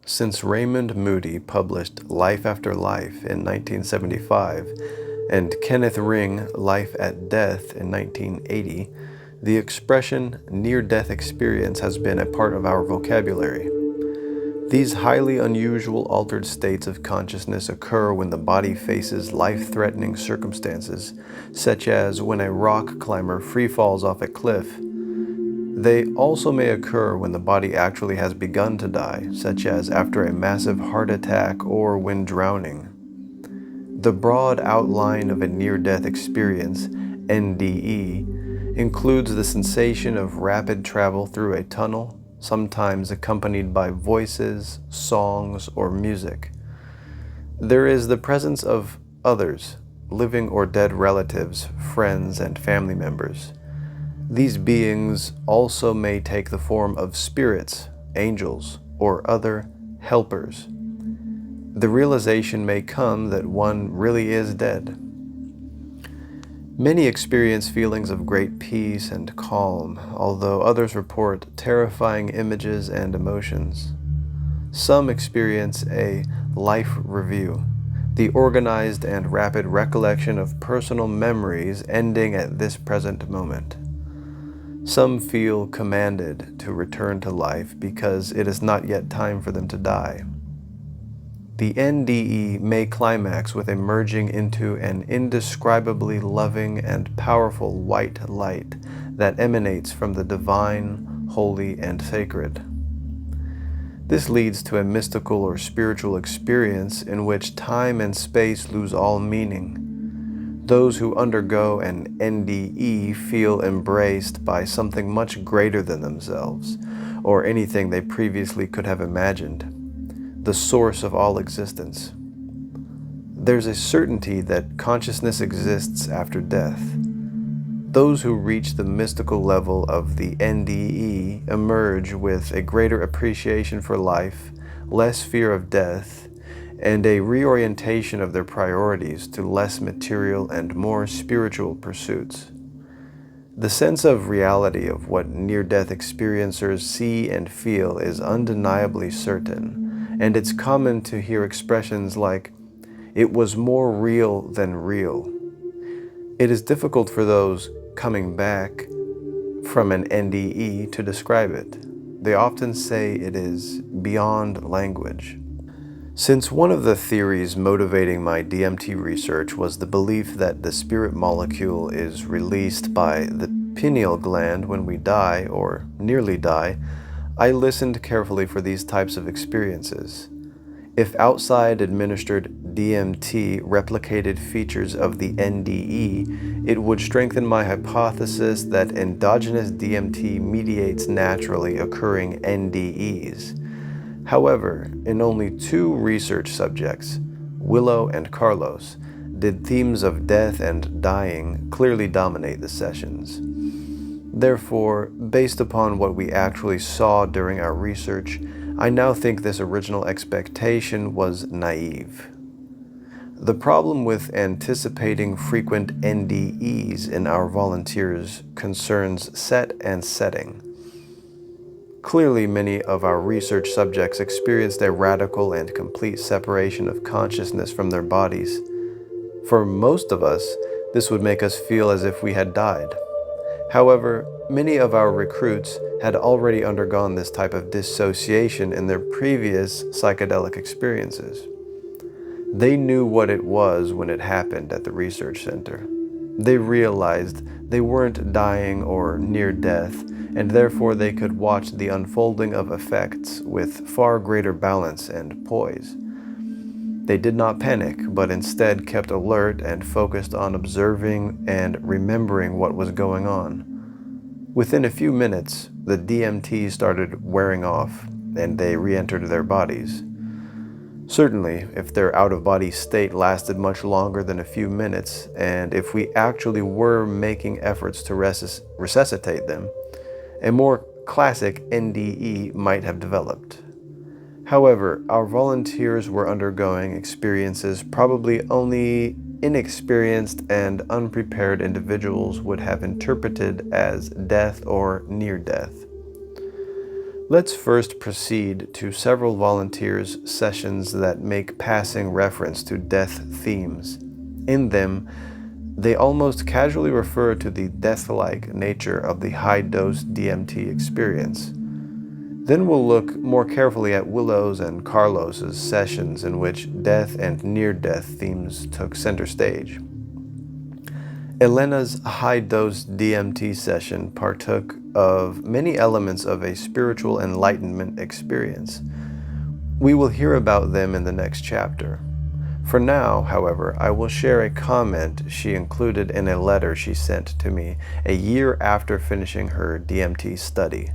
Since Raymond Moody published Life After Life in 1975 and Kenneth Ring Life at Death in 1980, the expression near-death experience has been a part of our vocabulary. These highly unusual altered states of consciousness occur when the body faces life-threatening circumstances, such as when a rock climber free falls off a cliff. They also may occur when the body actually has begun to die, such as after a massive heart attack or when drowning. The broad outline of a near-death experience, NDE, includes the sensation of rapid travel through a tunnel, sometimes accompanied by voices, songs, or music. There is the presence of others, living or dead relatives, friends, and family members. These beings also may take the form of spirits, angels, or other helpers. The realization may come that one really is dead. Many experience feelings of great peace and calm, although others report terrifying images and emotions. Some experience a life review, the organized and rapid recollection of personal memories ending at this present moment. Some feel commanded to return to life because it is not yet time for them to die. The NDE may climax with a merging into an indescribably loving and powerful white light that emanates from the divine, holy, and sacred. This leads to a mystical or spiritual experience in which time and space lose all meaning. Those who undergo an NDE feel embraced by something much greater than themselves, or anything they previously could have imagined, the source of all existence. There's a certainty that consciousness exists after death. Those who reach the mystical level of the NDE emerge with a greater appreciation for life, less fear of death, and a reorientation of their priorities to less material and more spiritual pursuits. The sense of reality of what near-death experiencers see and feel is undeniably certain, and it's common to hear expressions like, "It was more real than real." It is difficult for those coming back from an NDE to describe it. They often say it is beyond language. Since one of the theories motivating my DMT research was the belief that the spirit molecule is released by the pineal gland when we die or nearly die, I listened carefully for these types of experiences. If outside administered DMT replicated features of the NDE, it would strengthen my hypothesis that endogenous DMT mediates naturally occurring NDEs. However, in only 2 research subjects, Willow and Carlos, did themes of death and dying clearly dominate the sessions. Therefore, based upon what we actually saw during our research, I now think this original expectation was naive. The problem with anticipating frequent NDEs in our volunteers concerns set and setting. Clearly, many of our research subjects experienced a radical and complete separation of consciousness from their bodies. For most of us, this would make us feel as if we had died. However, many of our recruits had already undergone this type of dissociation in their previous psychedelic experiences. They knew what it was when it happened at the research center. They realized they weren't dying or near death, and therefore they could watch the unfolding of effects with far greater balance and poise. They did not panic, but instead kept alert and focused on observing and remembering what was going on. Within a few minutes, the DMT started wearing off, and they re-entered their bodies. Certainly, if their out-of-body state lasted much longer than a few minutes, and if we actually were making efforts to resuscitate them, a more classic NDE might have developed. However, our volunteers were undergoing experiences probably only inexperienced and unprepared individuals would have interpreted as death or near death. Let's first proceed to several volunteers' sessions that make passing reference to death themes. In them, they almost casually refer to the death-like nature of the high-dose DMT experience. Then we'll look more carefully at Willow's and Carlos's sessions in which death and near-death themes took center stage. Elena's high-dose DMT session partook of many elements of a spiritual enlightenment experience. We will hear about them in the next chapter. For now, however, I will share a comment she included in a letter she sent to me a year after finishing her DMT study.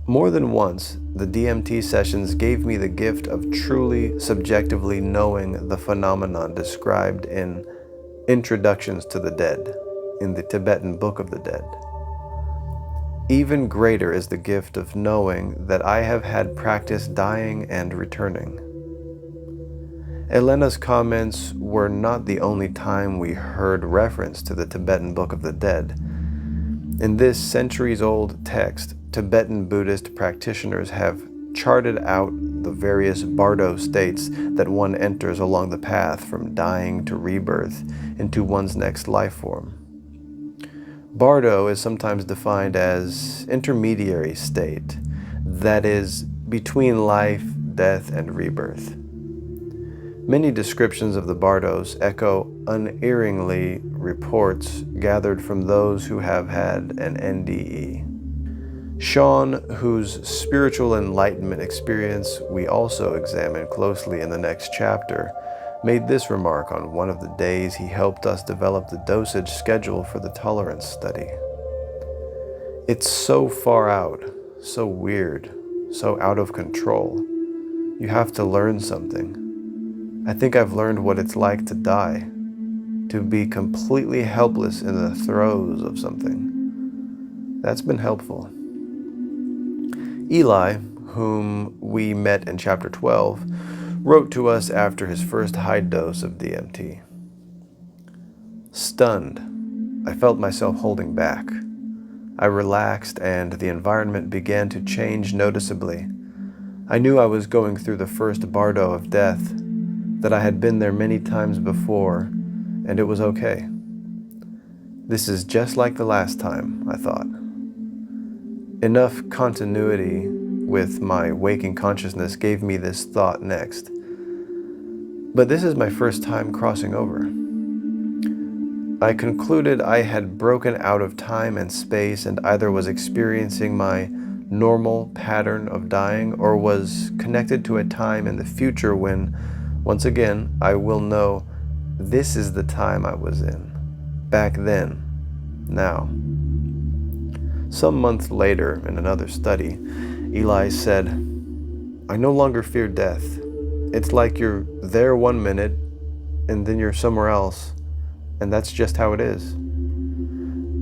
More than once, the DMT sessions gave me the gift of truly subjectively knowing the phenomenon described in Introductions to the Dead, in the Tibetan Book of the Dead. Even greater is the gift of knowing that I have had practice dying and returning. Elena's comments were not the only time we heard reference to the Tibetan Book of the Dead. In this centuries-old text, Tibetan Buddhist practitioners have charted out the various bardo states that one enters along the path from dying to rebirth into one's next life form. Bardo is sometimes defined as intermediary state, that is, between life, death, and rebirth. Many descriptions of the bardos echo unerringly reports gathered from those who have had an NDE. Sean, whose spiritual enlightenment experience we also examine closely in the next chapter, made this remark on one of the days he helped us develop the dosage schedule for the tolerance study. It's so far out, so weird, so out of control. You have to learn something. I think I've learned what it's like to die, to be completely helpless in the throes of something. That's been helpful. Eli, whom we met in chapter 12, wrote to us after his first high dose of DMT. Stunned, I felt myself holding back. I relaxed and the environment began to change noticeably. I knew I was going through the first bardo of death, that I had been there many times before, and it was okay. This is just like the last time, I thought. Enough continuity with my waking consciousness gave me this thought next. But this is my first time crossing over. I concluded I had broken out of time and space and either was experiencing my normal pattern of dying or was connected to a time in the future when, once again, I will know this is the time I was in. Back then. Now. Some months later, in another study, Eli said, I no longer fear death. It's like you're there 1 minute, and then you're somewhere else, and that's just how it is.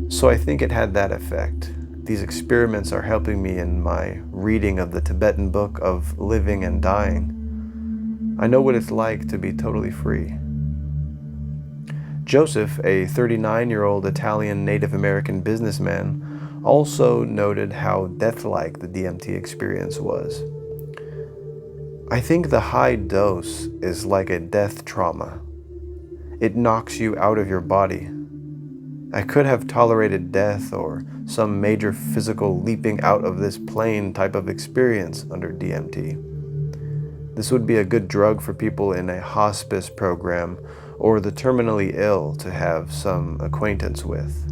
So I think it had that effect. These experiments are helping me in my reading of the Tibetan Book of Living and Dying. I know what it's like to be totally free. Joseph, a 39-year-old Italian Native American businessman, also noted how death-like the DMT experience was. I think the high dose is like a death trauma. It knocks you out of your body. I could have tolerated death or some major physical leaping out of this plane type of experience under DMT. This would be a good drug for people in a hospice program or the terminally ill to have some acquaintance with.